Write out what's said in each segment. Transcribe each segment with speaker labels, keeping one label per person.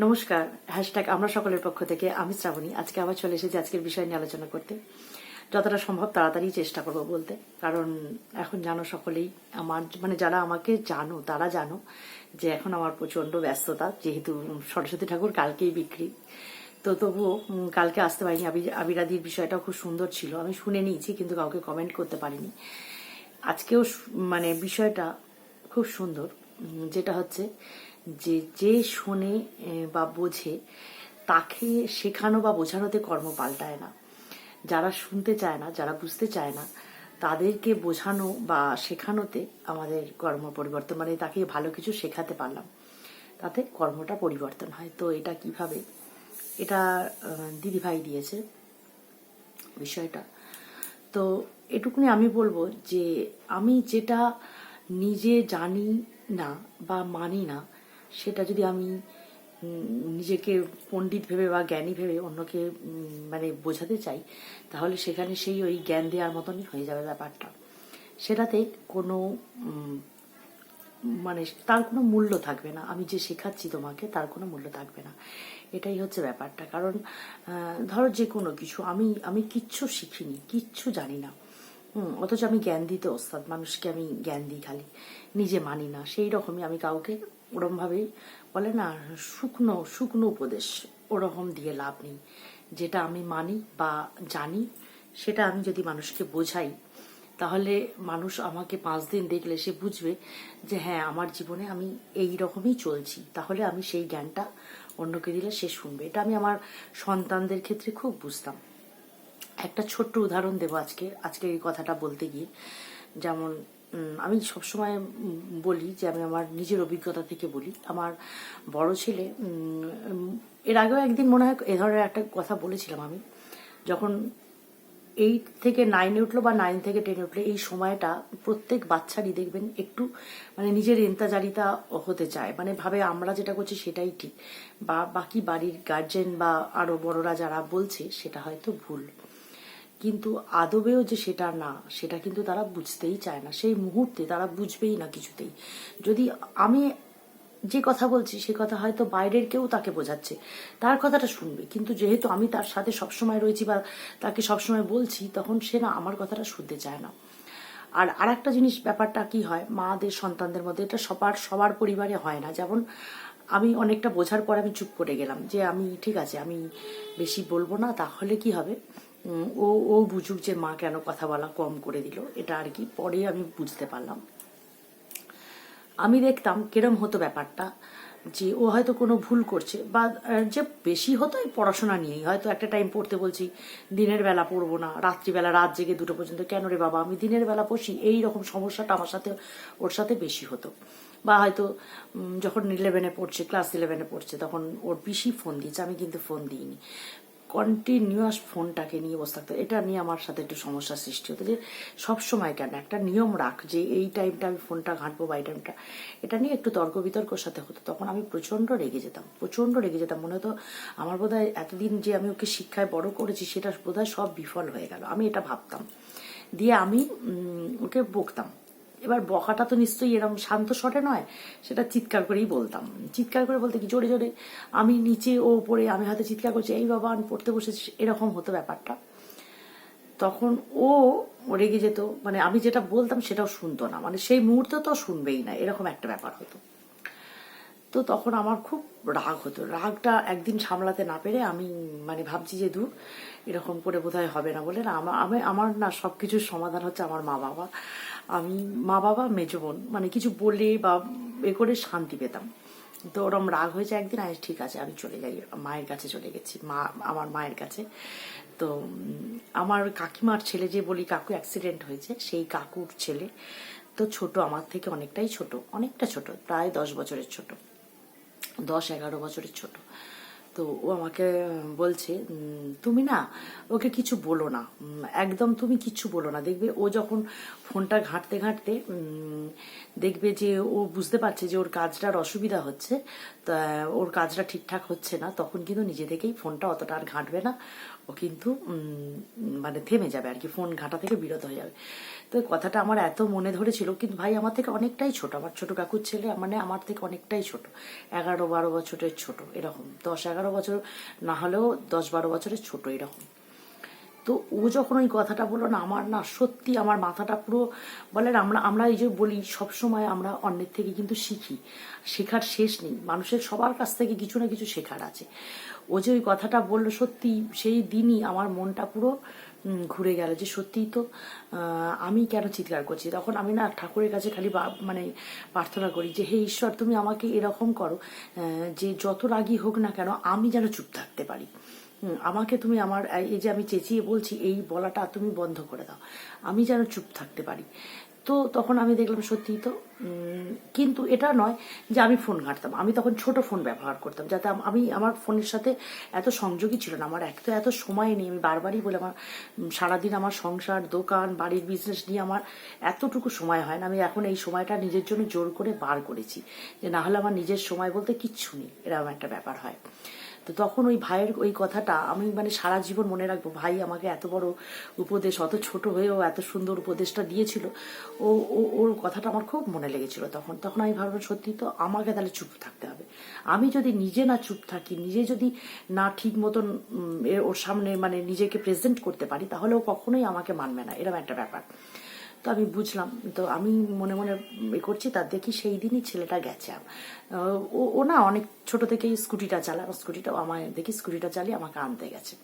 Speaker 1: নমস্কার, হ্যাশট্যাগ আমরা সকলের পক্ষ থেকে আমি শ্রাবণী। আজকে আবার চলে এসেছি আজকের বিষয় নিয়ে আলোচনা করতে। যতটা সম্ভব তাড়াতাড়ি চেষ্টা করব বলতে, কারণ এখন জানো সকলেই, আমার যারা আমাকে জানো তারা জানো যে এখন আমার প্রচন্ড ব্যস্ততা, যেহেতু সরস্বতী ঠাকুর কালকেই বিক্রি। তো তবুও কালকে আসতে পারিনি। আবিরাদির বিষয়টাও খুব সুন্দর ছিল, আমি শুনে নিয়েছি, কিন্তু কাউকে কমেন্ট করতে পারিনি। আজকেও বিষয়টা খুব সুন্দর, যেটা হচ্ছে যে যে শোনে বা বোঝে তাকে শেখানো বা বোঝানোতে কর্ম পাল্টায় না। যারা শুনতে চায় না, যারা বুঝতে চায় না, তাদেরকে বোঝানো বা শেখানোতে আমাদের কর্ম পরিবর্তন, তাকে ভালো কিছু শেখাতে পারলাম, তাতে কর্মটা পরিবর্তন হয়। তো এটা কিভাবে, এটা দিদিভাই দিয়েছে বিষয়টা। তো এটুকুনি আমি বলবো যে আমি যেটা নিজে জানি না বা মানি না, সেটা যদি আমি নিজেকে পণ্ডিত ভেবে বা জ্ঞানী ভেবে অন্যকে বোঝাতে চাই, তাহলে সেখানে সেই ওই জ্ঞান দেওয়ার মতনই হয়ে যাবে ব্যাপারটা। সেটাতে কোনো তার কোনো মূল্য থাকবে না। আমি যে শেখাচ্ছি তোমাকে, তার কোনো মূল্য থাকবে না। এটাই হচ্ছে ব্যাপারটা। কারণ ধরো যে কোনো কিছু, আমি কিচ্ছু শিখিনি, কিচ্ছু জানি না, অথচ আমি জ্ঞান দিতে ওস্তাদ। মানুষকে আমি জ্ঞান দিই, খালি নিজে মানি না। সেই রকমই আমি কাউকে ওরমভাবেই বলে না, শুকনো শুকনো উপদেশ ওরকম দিয়ে লাভ নেই। যেটা আমি মানি বা জানি, সেটা আমি যদি মানুষকে বোঝাই, তাহলে মানুষ আমাকে 5 দিন দেখলে সে বুঝবে যে হ্যাঁ, আমার জীবনে আমি এই রকমই চলছি। তাহলে আমি সেই জ্ঞানটা অন্যকে দিলে সে শুনবে। এটা আমি আমার সন্তানদের ক্ষেত্রে খুব বুঝতাম। একটা ছোট্ট উদাহরণ দেবো আজকে এই কথাটা বলতে গিয়ে। যেমন আমি সবসময় বলি যে আমি আমার নিজের অভিজ্ঞতা থেকে বলি। আমার বড় ছেলে, এর আগেও একদিন মনে হয় এ ধরনের একটা কথা বলেছিলাম আমি, যখন 8 থেকে 9-এ উঠলো বা 9 থেকে 10-এ উঠলো, এই সময়টা প্রত্যেক বাচ্চারই দেখবেন একটু নিজের এন্তাজারিতা হতে চায়, ভাবে আমরা যেটা করছি সেটাই ঠিক, বা বাকি বাড়ির গার্জেন বা আরো বড়রা যারা বলছে সেটা হয়তো ভুল। কিন্তু আদবেও যে সেটা না, সেটা কিন্তু তারা বুঝতেই চায় না। সেই মুহূর্তে তারা বুঝবেই না কিছুতেই। যদি আমি যে কথা বলছি সে কথা হয়তো বাইরের কেউ তাকে বোঝাচ্ছে, তার কথাটা শুনবে, কিন্তু যেহেতু আমি তার সাথে সবসময় রয়েছি বা তাকে সবসময় বলছি, তখন সে না আমার কথাটা শুনতে চায় না। আর আরেকটা জিনিস, ব্যাপারটা কি হয় মাদের সন্তানদের মধ্যে, এটা সবার পরিবারে হয় না। যেমন আমি অনেকটা বোঝার পর আমি চুপ করে গেলাম, যে আমি ঠিক আছে, আমি বেশি বলবো না, তাহলে কি হবে, ও ও বুঝুক যে মা কেন কথা বলা কম করে দিল। এটা আর কি, পরে আমি বুঝতে পারলাম। আমি দেখতাম কিরম হতো ব্যাপারটা, যে ও হয়তো কোনো ভুল করছে, বা যে বেশি হতো এই পড়াশোনা নিয়েই, হয়তো একটা টাইম পড়তে বলছি, দিনের বেলা পড়বো না, রাত্রিবেলা রাত জেগে 2টো পর্যন্ত, কেন রে বাবা, আমি দিনের বেলা পড়ি, এই রকম সমস্যাটা আমার সাথে ওর সাথে বেশি হতো। বা হয়তো যখন 11-এ পড়ছে, ক্লাস 11-এ পড়ছে, তখন ওর পিসি ফোন দিয়েছে, আমি কিন্তু ফোন দিইনি, কন্টিনিউয়াস ফোনটাকে নিয়ে বসে থাকতো। এটা নিয়ে আমার সাথে একটু সমস্যার সৃষ্টি হতো, যে সবসময় কেন, একটা নিয়ম রাখ যে এই টাইমটা আমি ফোনটা ঘাঁটবো বা এই টাইমটা। এটা নিয়ে একটু তর্ক বিতর্কর সাথে হতো। তখন আমি প্রচন্ড রেগে যেতাম। মনে হতো আমার বোধহয় এতদিন যে আমি ওকে শিক্ষায় বড় করেছি, সেটা বোধহয় সব বিফল হয়ে গেল, আমি এটা ভাবতাম। দিয়ে আমি ওকে বকতাম। এবার বকাটা তো নিশ্চয়ই এরকম শান্ত স্বরে নয়, সেটা চিৎকার করেই বলতাম। চিৎকার করে বলতে কি, জোরে জোরে, আমি নিচে ও উপরে, আমি হয়তো চিৎকার করছি, এই বাবা আমি পড়তে বসেছি, এরকম হতো ব্যাপারটা। তখন ও রেগে যেত, আমি যেটা বলতাম সেটাও শুনতো না, সেই মুহূর্তে তো শুনবেই না, এরকম একটা ব্যাপার হতো। তো তখন আমার খুব রাগ হতো। রাগটা একদিন সামলাতে না পেরে আমি ভাবছি যে দূর, এরকম করে বোধহয় হবে না, বলে না আমার না সবকিছুর সমাধান হচ্ছে আমার মা বাবা। আমি মা বাবা, মেজো বোন, কিছু বলে বা করে শান্তি পেতাম। তো ওরম রাগ হয়েছে একদিন, আমি ঠিক আছে আমি চলে যাই, মায়ের কাছে চলে গেছি, আমার মায়ের কাছে। তো আমার কাকিমার ছেলে, যে বলি কাকু অ্যাক্সিডেন্ট হয়েছে, সেই কাকুর ছেলে তো ছোট, আমার থেকে অনেকটাই ছোট, অনেকটা ছোট, প্রায় 10 বছরের ছোট, 10-11 বছরের ছোট। তো ও আমাকে বলছে, তুমি না ওকে কিছু বলো না, একদম তুমি কিচ্ছু বলো না, দেখবে ও যখন ফোনটা ঘাঁটতে ঘাঁটতে দেখবে যে ও বুঝতে পারছে যে ওর কাজটার অসুবিধা হচ্ছে, তা ওর কাজটা ঠিকঠাক হচ্ছে না, তখন কিন্তু নিজে থেকেই ফোনটা অতটা আর ঘাঁটবে না, ও ও কিন্তু মানে থেমে যাবে আর কি, ফোন ঘাঁটা থেকে বিরত হয়ে যাবে। তো কথাটা আমার এত মনে ধরেছিল, কিন্তু ভাই আমার থেকে অনেকটাই ছোট, আমার ছোট কাকুর ছেলে মানে আমার থেকে অনেকটাই ছোট, 11-12 বছরের ছোট, এরকম 10-11 বছর না হলেও 10-12 বছরের ছোট এরকম। তো ও যখন ওই কথাটা বললো না, আমার না সত্যি আমার মাথাটা পুরো, বলেন আমরা আমরা এই যে বলি সবসময় আমরা অন্যের থেকে কিন্তু শিখি, শেখার শেষ নেই, মানুষের সবার কাছ থেকে কিছু না কিছু শেখার আছে। ও যে ওই কথাটা বললো, সত্যি সেই দিনই আমার মনটা পুরো ঘুরে গেল, যে সত্যিই তো আমি কেন চিৎকার করছি। তখন আমি না ঠাকুরের কাছে খালি মানে প্রার্থনা করি যে হে ঈশ্বর, তুমি আমাকে এরকম করো যে যত রাগী হোক না কেন আমি যেন চুপ থাকতে পারি। আমাকে তুমি আমার এই যে আমি চেঁচিয়ে বলছি এই বলাটা তুমি বন্ধ করে দাও, আমি যেন চুপ থাকতে পারি। তো তখন আমি দেখলাম সত্যি তো, কিন্তু এটা নয় যে আমি ফোন ঘাঁটতাম, আমি তখন ছোট ফোন ব্যবহার করতাম, যাতে আমি আমার ফোনের সাথে এত সংযোগই ছিল না, আমার এত সময় নেই। আমি বারবারই বলে আমার সারাদিন আমার সংসার, দোকান, বাড়ির বিজনেস নিয়ে আমার এতটুকু সময় হয় না। আমি এখন এই সময়টা নিজের জন্য জোর করে বার করেছি, যে না হলে আমার নিজের সময় বলতে কিচ্ছু নেই, এরকম একটা ব্যাপার হয়। তো তখন ওই ভাইয়ের ওই কথাটা আমি মানে সারা জীবন মনে রাখবো। ভাই আমাকে এত বড় উপদেশ, অত ছোট হয়েও এত সুন্দর উপদেশটা দিয়েছিল, ওর কথাটা আমার খুব মনে লেগেছিল তখন। তখন আমি ভাবলাম সত্যি তো আমাকে তাহলে চুপ থাকতে হবে। আমি যদি নিজে না চুপ থাকি, নিজে যদি না ঠিক মতন ওর সামনে মানে নিজেকে প্রেজেন্ট করতে পারি, তাহলে ও কখনোই আমাকে মানবে না, এরকম একটা ব্যাপার। তো আমি বুঝলাম, তো আমি মনে মনে করছি, তার দেখি সেই দিনই ছেলেটা গেছে। ও না অনেক ছোট থেকেই স্কুটিটা চালায়, স্কুটিটা আমায় দেখি স্কুটিটা চালিয়ে আমাকে আনতে গেছে।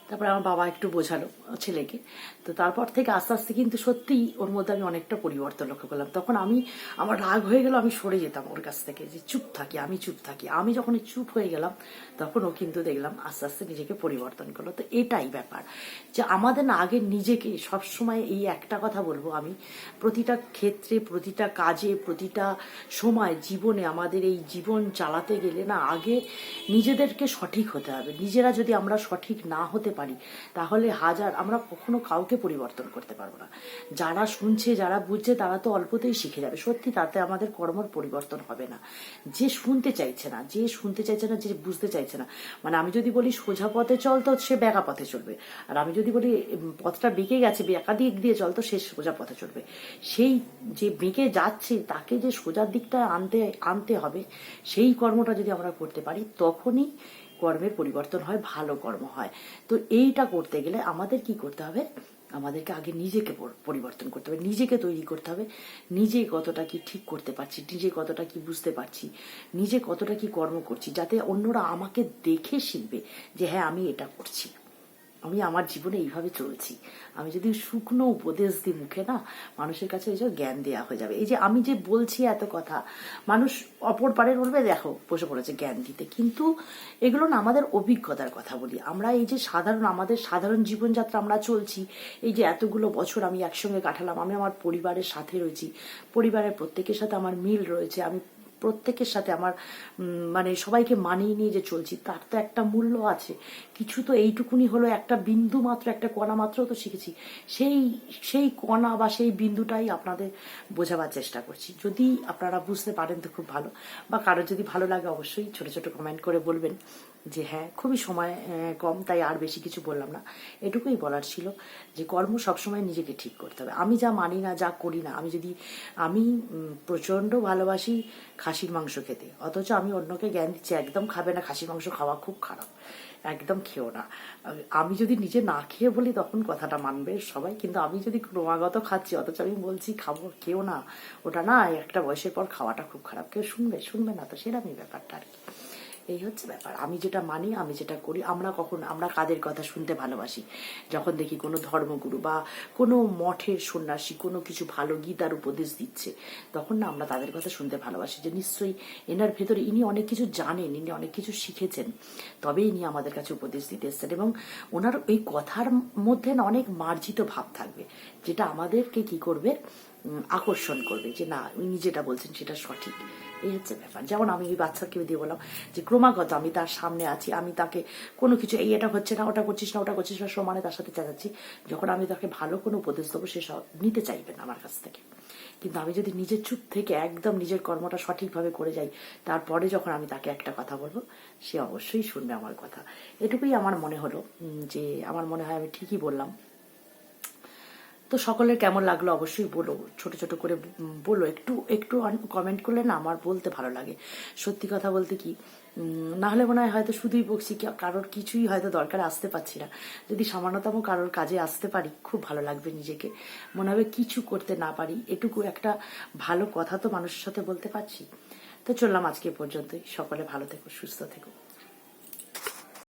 Speaker 1: তারপরে আমার বাবা একটু বোঝালো ছেলেকে। তো তারপর থেকে আস্তে আস্তে কিন্তু সত্যিই ওর মধ্যে আমি অনেকটা পরিবর্তন লক্ষ্য করলাম। তখন আমার রাগ হয়ে গেল, আমি সরে যেতাম ওর কাছ থেকে, যে চুপ থাকি, আমি চুপ থাকি। আমি যখন চুপ হয়ে গেলাম তখন ও কিন্তু দেখলাম আস্তে আস্তে নিজেকে পরিবর্তন করলো। তো এটাই ব্যাপার, যে আমাদের না আগে নিজেকে সবসময়, এই একটা কথা বলবো আমি, প্রতিটা ক্ষেত্রে, প্রতিটা কাজে, প্রতিটা সময় জীবনে, আমাদের এই জীবন চালাতে গেলে না আগে নিজেদেরকে সঠিক হতে হবে। নিজেরা যদি আমরা সঠিক না হতে পারি, তাহলে আমরা কখনো কাউকে পরিবর্তন করতে পারবো না। যারা শুনছে, যারা বুঝছে, তারা তো অল্পতেই শিখে যাবে, সত্যি তাতে আমাদের কর্মর পরিবর্তন হবে না। যে শুনতে চাইছে না, যে বুঝতে চাইছে না, মানে আমি যদি বলি সোজা পথে চল, তো সে বেঁকা পথে চলবে। আর আমি যদি বলি পথটা বেঁকে গেছে, বেঁকা দিক দিয়ে চল, তো সে সোজা পথে চলবে। সেই যে বেঁকে যাচ্ছে তাকে যে সোজার দিকটা আনতে হবে, সেই কর্মটা যদি আমরা করতে পারি, তখনই কর্মের পরিবর্তন হয়, ভালো কর্ম হয়। তো এইটা করতে গেলে আমাদের কি করতে হবে? আমাদেরকে আগে নিজেকে পরিবর্তন করতে হবে, নিজেকে তৈরি করতে হবে। নিজে কতটা কি ঠিক করতে পারছি, নিজে কতটা কি বুঝতে পারছি, নিজে কতটা কি কর্ম করছি, যাতে অন্যরা আমাকে দেখে শিখবে যে হ্যাঁ আমি এটা করছি, আমি আমার জীবনে এইভাবে চলছি। আমি যদি শুকনো উপদেশ দিই মুখে, না মানুষের কাছে এই যে জ্ঞান দেওয়া হয়ে যাবে। এই যে আমি যে বলছি এত কথা, মানুষ অপর পারে বলবে দেখো বসে পড়েছে জ্ঞান দিতে, কিন্তু এগুলো না আমাদের অভিজ্ঞতার কথা বলি। আমরা এই যে আমাদের সাধারণ জীবনযাত্রা আমরা চলছি, এই যে এতগুলো বছর আমি একসঙ্গে কাটালাম, আমি আমার পরিবারের সাথে রয়েছি, পরিবারের প্রত্যেকের সাথে আমার মিল রয়েছে, আমি প্রত্যেকের সাথে আমার মানে সবাইকে মানিয়ে নিয়ে যে চলছি, তার তো একটা মূল্য আছে। কিছু তো এইটুকুনি হলো, একটা বিন্দু মাত্র, একটা কণা মাত্র তো শিখেছি। সেই কণা বা সেই বিন্দুটাই আপনাদের বোঝাবার চেষ্টা করছি। যদি আপনারা বুঝতে পারেন তো খুব ভালো, বা কারোর যদি ভালো লাগে অবশ্যই ছোট ছোট কমেন্ট করে বলবেন যে হ্যাঁ খুবই সময় কম, তাই আর বেশি কিছু বললাম না। এটুকুই বলার ছিল যে কর্ম সবসময় নিজেকে ঠিক করতে হবে। আমি যা মানি না, যা করি না, আমি প্রচণ্ড ভালোবাসি খাসির মাংস খেতে, অথচ আমি অন্যকে জ্ঞান দিচ্ছি একদম খাবে না, খাসির মাংস খাওয়া খুব খারাপ, একদম খেও না। আমি যদি নিজে না খেয়ে বলি তখন কথাটা মানবে সবাই, কিন্তু আমি যদি ক্রমাগত খাচ্ছি অথচ আমি বলছি খাবো, খেও না, ওটা না একটা বয়সের পর খাওয়াটা খুব খারাপ, কেউ শুনবে না, তো সেরকমই ব্যাপারটা আর কি। এই হচ্ছে ব্যাপার। আমি যেটা মানি, আমি যেটা করি। আমরা কাদের কথা শুনতে ভালোবাসি? যখন দেখি কোনো ধর্মগুরু বা কোনো মঠের সন্ন্যাসী কোনো কিছু ভালো গীতার উপদেশ দিচ্ছে, তখন না আমরা তাদের কথা শুনতে ভালোবাসি, যে নিশ্চয়ই এনার ভেতরে ইনি অনেক কিছু জানেন, ইনি অনেক কিছু শিখেছেন, তবেই ইনি আমাদের কাছে উপদেশ দিতে এসছেন। এবং ওনার এই কথার মধ্যে না অনেক মার্জিত ভাব থাকবে, যেটা আমাদেরকে কি করবে, আকর্ষণ করবে, যে না উনি যেটা বলছেন সেটা সঠিক। এই হচ্ছে ব্যাপার। যেমন আমি এই বাচ্চাকে দিয়ে বললাম যে ক্রমাগত আমি তার সামনে আছি, আমি তাকে কোনো কিছু এটা হচ্ছে না, ওটা করছিস না, ওটা করছিস না, সমানে তার সাথে চেঁচাচ্ছি। যখন আমি তাকে ভালো কোনো উপদেশ দেবো, সে সব নিতে চাইবে না আমার কাছ থেকে, কিন্তু আমি যদি নিজের চুপ থেকে একদম নিজের কর্মটা সঠিকভাবে করে যাই, তারপরে যখন আমি তাকে একটা কথা বলবো, সে অবশ্যই শুনবে আমার কথা। এটুকুই আমার মনে হলো, যে আমার মনে হয় আমি ঠিকই বললাম। তো সকলের কেমন লাগলো অবশ্যই বলো, ছোট ছোট করে বলো, একটু একটু কমেন্ট করলে না আমার বলতে ভালো লাগে। সত্যি কথা বলতে কি, না হলে মনে হয় হয়তো শুধুই বকছি, কারোর কিছুই হয়তো দরকারে আসতে পারছি না। যদি সামান্যতম কারোর কাজে আসতে পারি, খুব ভালো লাগবে নিজেকে। মনে হবে কিছু করতে না পারি, এটুকু একটা ভালো কথা তো মানুষের সাথে বলতে পারছি। তো চললাম আজকে পর্যন্তই। সকলে ভালো থেকো, সুস্থ থেকো।